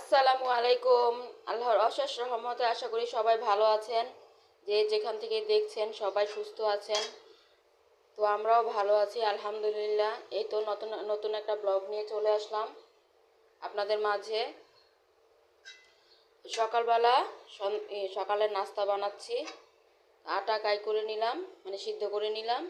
আসসালামু আলাইকুম। আল্লাহর অশেষ রহমতে আশা করি সবাই ভালো আছেন। যে যেখান থেকে দেখছেন সবাই সুস্থ আছেন। তো আমরাও ভালো আছি আলহামদুলিল্লাহ। এই তো নতুন নতুন একটা ব্লগ নিয়ে চলে আসলাম আপনাদের মাঝে। সকালবেলা সকালের নাস্তা বানাচ্ছি। আটা কাই করে নিলাম, মানে সিদ্ধ করে নিলাম।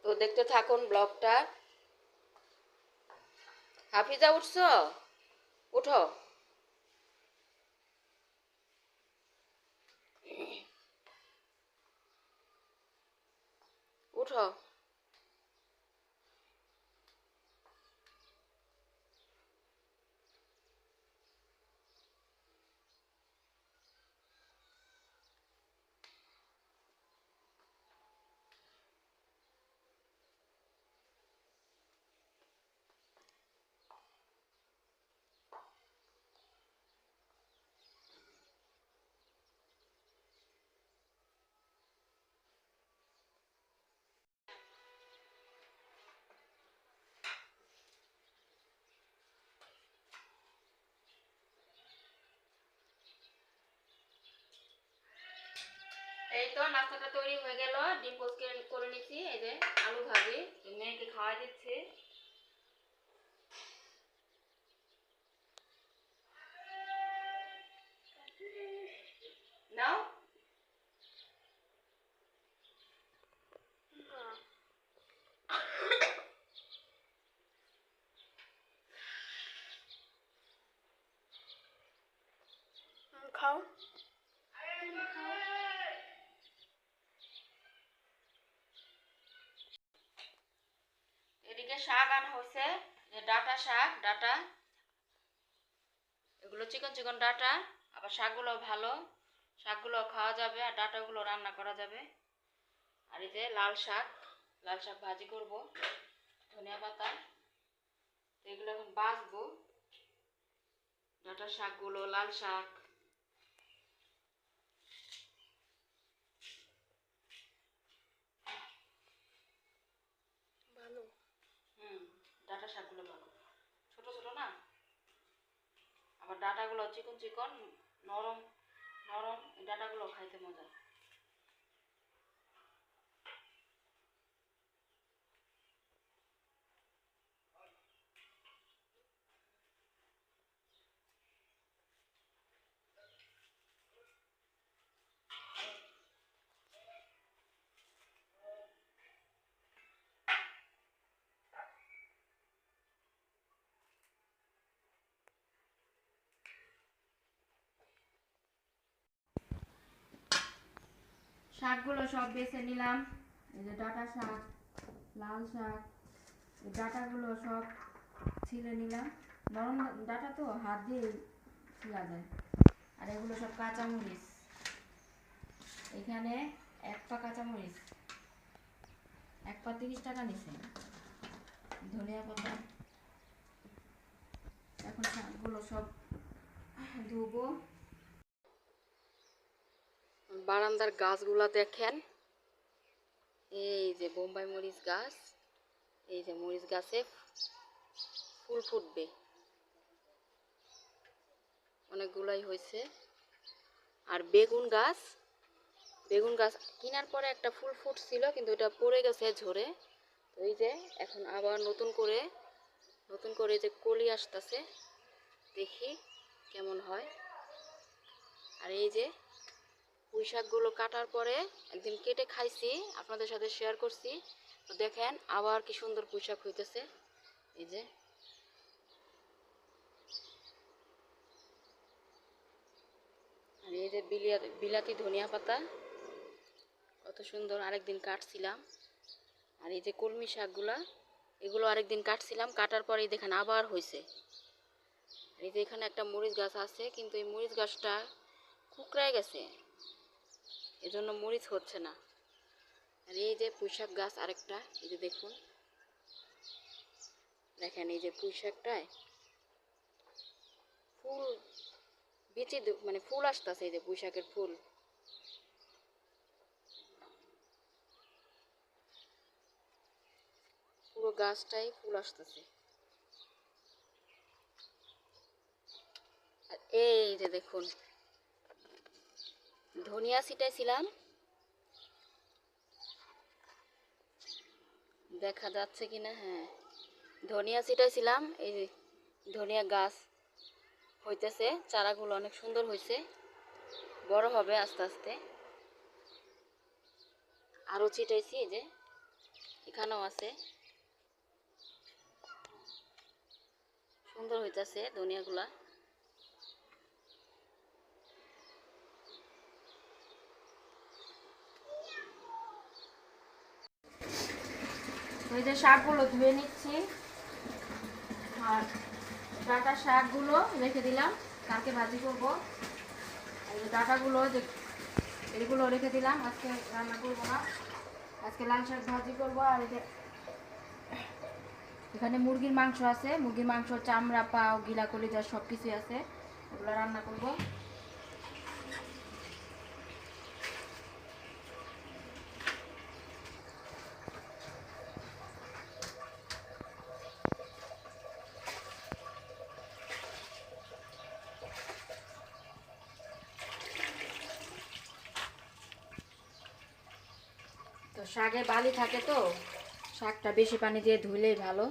তো দেখতে থাকুন ব্লগটা। হাফিজা উঠছো? উঠো। উঠো। এই তো নাস্তাটা তৈরি হয়ে গেল। ডিম পোস্ট করে নিচ্ছি। এই যে আলু ভাজি মেয়েকে খাওয়াই দিচ্ছি। নাও। খাও। এদিকে শাক আনা হয়েছে, ডাটা শাক, ডাটা, এগুলো চিকন চিকন ডাটা। আবার শাকগুলো ভালো, শাকগুলো খাওয়া যাবে আর ডাটাগুলো রান্না করা যাবে। আর এই যে লাল শাক, লাল শাক ভাজি করব, ধনিয়া পাতা। তো এগুলো এখন বাছবো, ডাটা শাকগুলো, লাল শাক। ভালো। ডাটা শাকগুলো ভালো, ছোট ছোট না, আবার ডাটাগুলো চিকন চিকন, নরম নরম। এই ডাটাগুলো খাইতে মজা। শাকগুলো সব বেছে নিলাম। এই যে ডাটা শাক, লাল শাক, এই ডাটাগুলো সব ছিলে নিলাম। নরম ডাটা তো হাত দিয়ে ছিলা যায়। আর এগুলো সব কাঁচামরিচ, এখানে 1 পা কাঁচামরিচ, 1 পা 30 টাকা নিছে। ধনিয়া পাতা। এখন শাকগুলো সব ধুবো। বারান্দার গাছগুলা দেখেন, এই যে বোম্বাই মরিচ গাছ, এই যে মরিচ গাছে ফুল ফুটবে, অনেকগুলাই হয়েছে। আর বেগুন গাছ, বেগুন গাছ কেনার পরে একটা ফুল ফুটছিল কিন্তু এটা পড়ে গেছে ঝরে। তো এই যে এখন আবার নতুন করে যে কলি আসতেছে, দেখি কেমন হয়। আর এই যে পুঁই শাকগুলো কাটার পরে একদিন কেটে খাইছি, আপনাদের সাথে শেয়ার করছি। তো দেখেন আবার কি সুন্দর পুঁই শাক হইতেছে। এই যে আর এই যে বিলাতি ধনিয়া পাতা, কত সুন্দর, আরেকদিন কাটছিলাম। আর এই যে কলমি শাকগুলা, এগুলো আরেকদিন কাটছিলাম, কাটার পরেই দেখেন আবার হয়েছে। এই যে এখানে একটা মরিচ গাছ আছে, কিন্তু এই মরিচ গাছটা কুকড়ায় গেছে, এজন্য মরিচ হচ্ছে না। আর এই যে পুঁইশাক গাছ আরেকটা, এই যে দেখুন, দেখেন এই যে পুঁইশাকটায় ফুল বিচি মানে ফুল আসতেছে, এই যে পুঁইশাকের ফুল। পুরো গাছটাই ফুল আসতেছে। আর এই যে দেখুন, ধনিয়া ছিটাইছিলাম, দেখা যাচ্ছে কিনা, হ্যাঁ ধনিয়া ছিটাইছিলাম। এই যে ধনিয়া গাছ হইতেছে, চারাগুলো অনেক সুন্দর হয়েছে, বড় হবে আস্তে আস্তে। আরও ছিটাইছি, এই যে এখানেও আছে, সুন্দর হইতেছে ধনিয়াগুলা। ওই যে শাকগুলো ধুয়ে নিচ্ছি, আর ডাটা শাকগুলো রেখে দিলাম, কালকে ভাজি করব। এই যে ডাটাগুলো যে এগুলো রেখে দিলাম, আজকে রান্না করব না, আজকে লাল শাক ভাজি করব। আর এই যে এখানে মুরগির মাংস আছে, মুরগির মাংস চামড়া পাও গিলা কলিজা সব কিছুই আছে, এগুলো রান্না করব। তো শাকে বালি থাকে, তো শাকটা বেশি পানি দিয়ে ধুইলেই ভালো।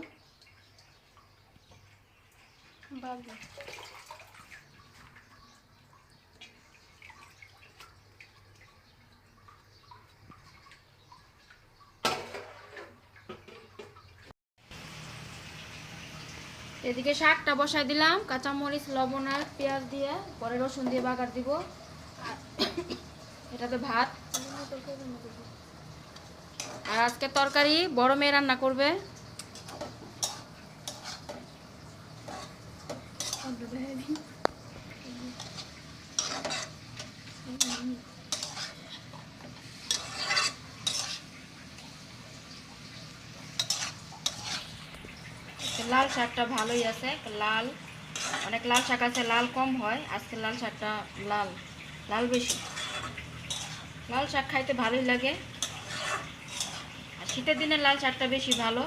এদিকে শাকটা বসাই দিলাম, কাঁচামরিচ লবণ আর পেঁয়াজ দিয়ে, পরে রসুন দিয়ে বাগার দিব। এটাতে ভাত। আর আজকে তরকারি বড় মেয়ে রান্না করবে। লাল শাকটা ভালোই আছে, লাল অনেক লাল শাক আছে, লাল কম হয়, আজকে লাল শাকটা লাল লাল বেশি। লাল শাক খাইতে ভালোই লাগে, আর শীতের দিনে লাল শাকটা বেশি ভালো,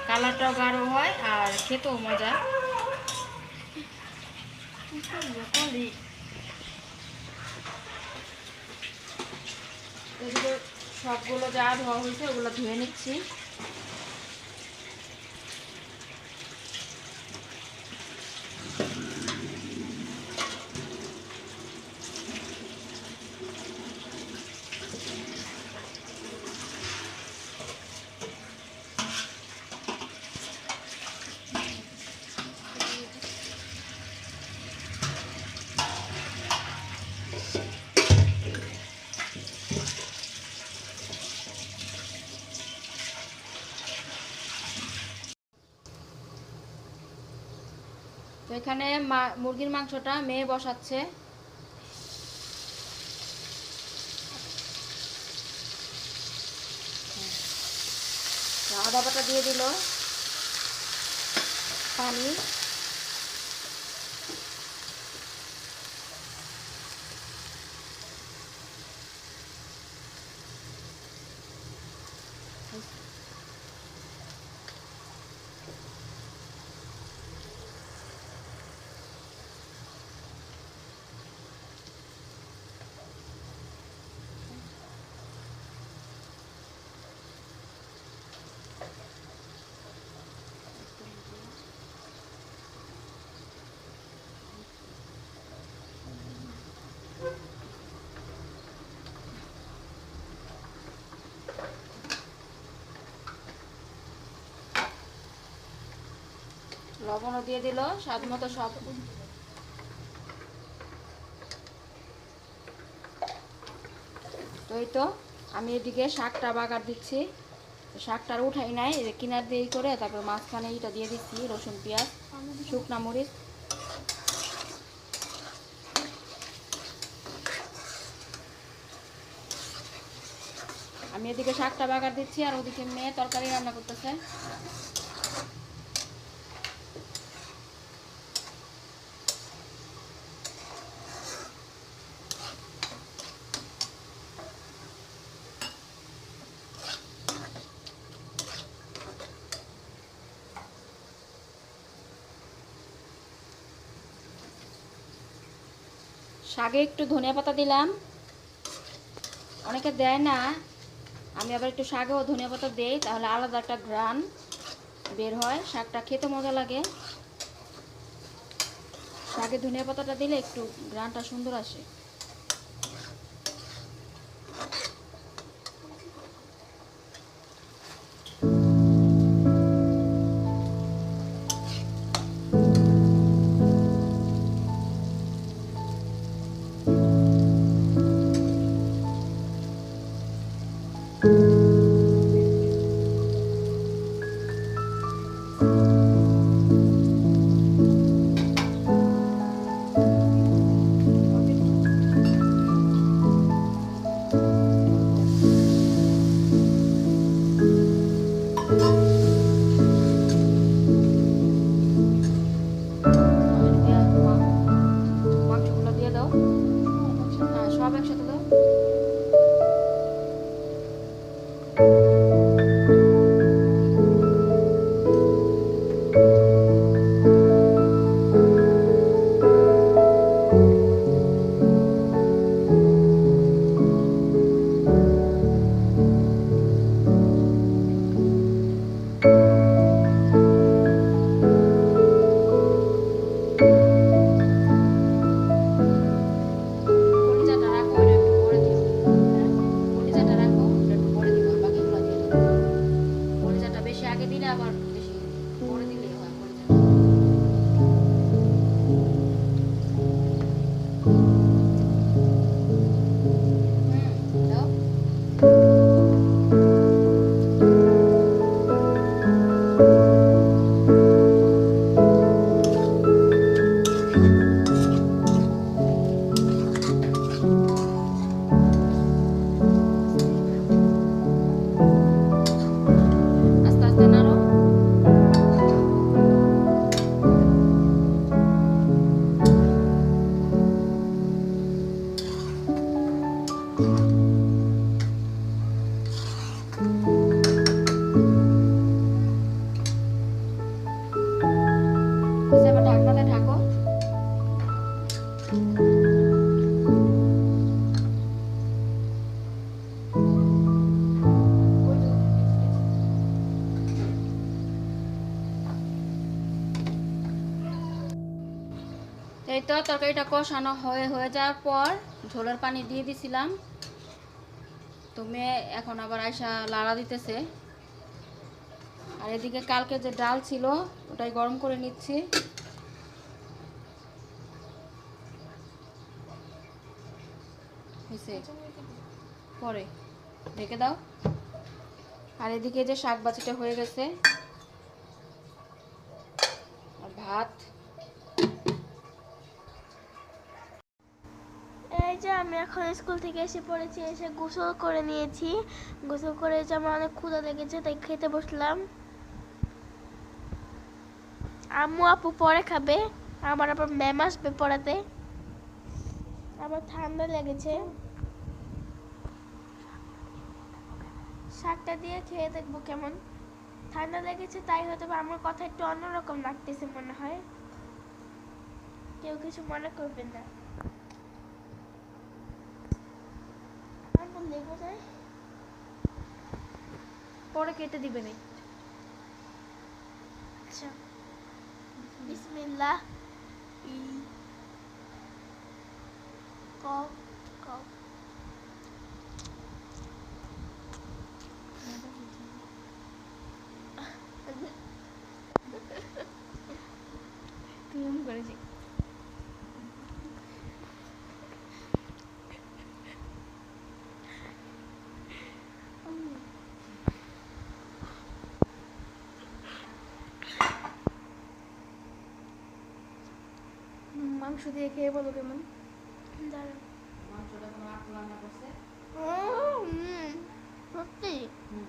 কালারটাও গাঢ় হয় আর খেতেও মজা। এদিকে সবগুলো যা ধোয়া হয়েছে ওগুলো ধুয়ে নিচ্ছি। তো এখানে মুরগির মাংসটা মেয়ে বসাচ্ছে। আদা বাটা দিয়ে দিল, পানি, লবণও দিয়ে দিল স্বাদ মতো সব। তো এই তো আমি এদিকে শাকটা বাগার দিচ্ছি, শাকটা উঠাই নাই, কিনার দিয়ে করে তারপর মাঝখানে এটা দিয়ে দিচ্ছি রসুন পেঁয়াজ শুকনা মরিচ। আমি এদিকে শাকটা বাগার দিচ্ছি আর ওদিকে মেয়ে তরকারি রান্না করতেছে। শাকে একটু ধনিয়া পাতা দিলাম, অনেকে দেয় না, আমি আবার একটু শাকেও ধনিয়া পাতা দেই, তাহলে আলাদা একটা ঘ্রাণ বের হয়, শাকটা খেতে মজা লাগে। শাকে ধনিয়া পাতাটা দিলে একটু ঘ্রাণটা সুন্দর আসে। মাংসগুলো দিয়ে দাও, হ্যাঁ সব একসাথে দাও। কলিজাটা রাখো, এটা একটু পরে দিও। কলিজাটা রাখো, এটা একটু পরে দিও, আর বাকিগুলো দিয়ে দাও। কলিজাটা বেশি আগে দিলে আবার বেশি পরে দিলেই হয় কলিজাটা। দাও। আস্তে আস্তে নাড়ো। এবার ঢাকনাতে ঢাকো। এই তো তরকারিটা কষানো হয়ে যাওয়ার পর ঝোলের পানি দিয়ে দিছিলাম। তো মেয়ে এখন আবার আয়সা লাড়া দিতেছে। আর এদিকে কালকে যে ডাল ছিল ওটাই গরম করে নিচ্ছি। পরে ঢেকে দাও। আর এদিকে যে শাক বাছিটা হয়ে গেছে, আর ভাত। এই যে আমি এখন স্কুল থেকে এসে পড়েছি, এসে গোসল করে নিয়েছি। গোসল করে যে আমার অনেক ক্ষুধা লেগেছে, তাই খেতে বসলাম। আম্মু আপু পরে খাবে, আমার আবার ম্যাম আসবে পড়াতে। আবার ঠান্ডা লেগেছে, শাকটা দিয়ে খেয়ে দেখবো কেমন। ঠান্ডা লেগেছে তাই হয়তো আমার কথা একটু অন্যরকম লাগতেছে মনে হয়, কেউ কিছু মনে করবেন না। লেগে যায়, পরে কেটে দিবে না। আচ্ছা বিসমিল্লাহ। ই কফ কফ। তুমি করেছি। মাংস দিয়ে খেয়ে বলো কেমন। দাঁড়াও। মাংসটা তোমার আপু রান্না করছে। সত্যি হুম।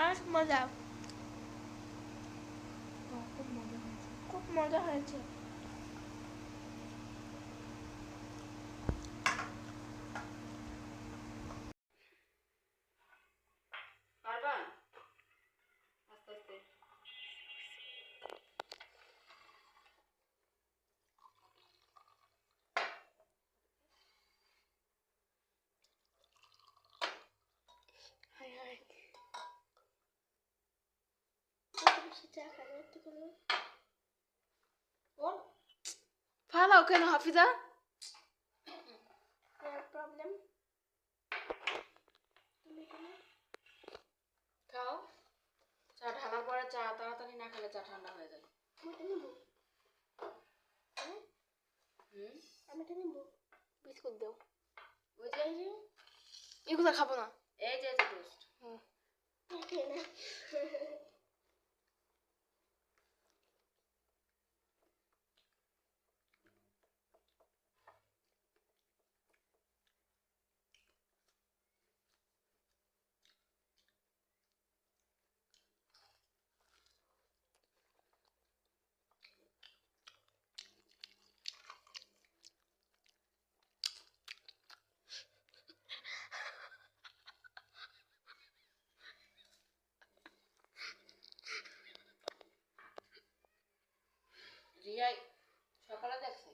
আর মজা, খুব মজা হয়েছে। পারবা আস্তে আস্তে। হাই হাই, বেশি চা খাবে একটু করে। ফালাও কেন হাফিজা? প্রবলেম তুমি কেন খাও। চা ঢালার পরে চা তাড়াতাড়ি না খেলে চা ঠান্ডা হয়ে যায়। আমি এটা নিবো, হুম। আমি এটা নিবো। বিস্কুট দাও। ওই যে এগুলো খাবো না। এই যে টোস্ট। খেয়ে না। রিয়াই সকালে দেখছে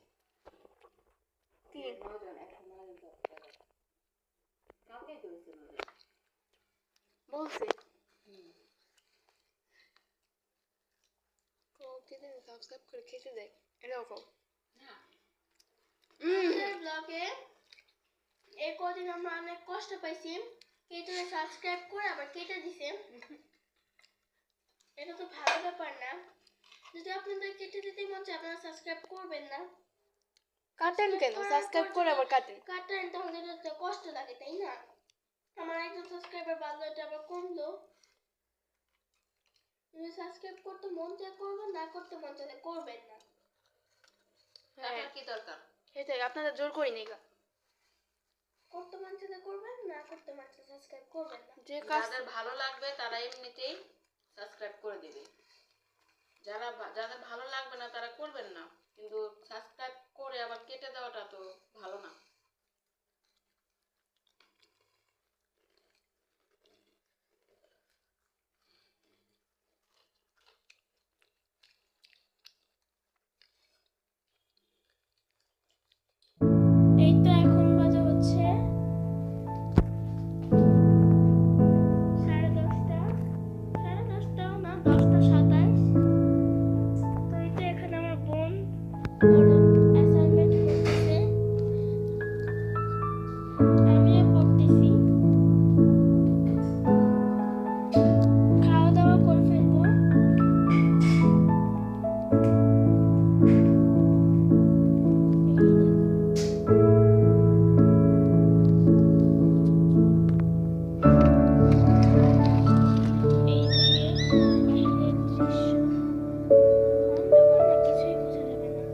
কি 9 জন 109 জন কালকে করেছে বলছি হুম। প্রতিদিন সাবস্ক্রাইব করে খেতে দেয়, এটাও কও। না আমাদের ব্লগে এই কদিন আমরা অনেক কষ্ট পাইছি, কেটে সাবস্ক্রাইব করে আবার কেটে দিছে। এটা তো ভালো ব্যাপার না। যদি আপনাদের কেটে দিতে মন চায় আপনারা সাবস্ক্রাইব করবেন না। কাটেন কেন? সাবস্ক্রাইব করে আবার কাটেন। কাটেন তাহলে এটা তো কষ্ট লাগে, তাই না? আমার একজন সাবস্ক্রাইবার বাড়লো, এটা আবার কমলো। যদি সাবস্ক্রাইব করতে মন চায় করবেন, না করতে মন চাইলে করবেন না। টাকার কি দরকার? সেটাই, আপনারা জোর করি নাই গা। করতে মন চাইলে করবেন, না করতে মন চাইলে সাবস্ক্রাইব করবেন না। যে কাজ যাদের ভালো লাগবে তারা এমনিতেই সাবস্ক্রাইব করে দিবে। যাদের ভালো লাগবে না তারা করবেন না, কিন্তু সাবস্ক্রাইব করে আবার কেটে দেওয়াটা তো ভালো না। এই তো এখন বাজে হচ্ছে 10:30, 10:30টাও না, 10:27। তো এই তো এখানে আমার বোন ওর অ্যাসাইনমেন্ট করতেছে, আমিও পড়তেছি। খাওয়া দাওয়া করে ফেলবো। এই দিকে বাহিরের দৃশ্য, অন্ধকার না, কিছুই বোঝা যাবে না।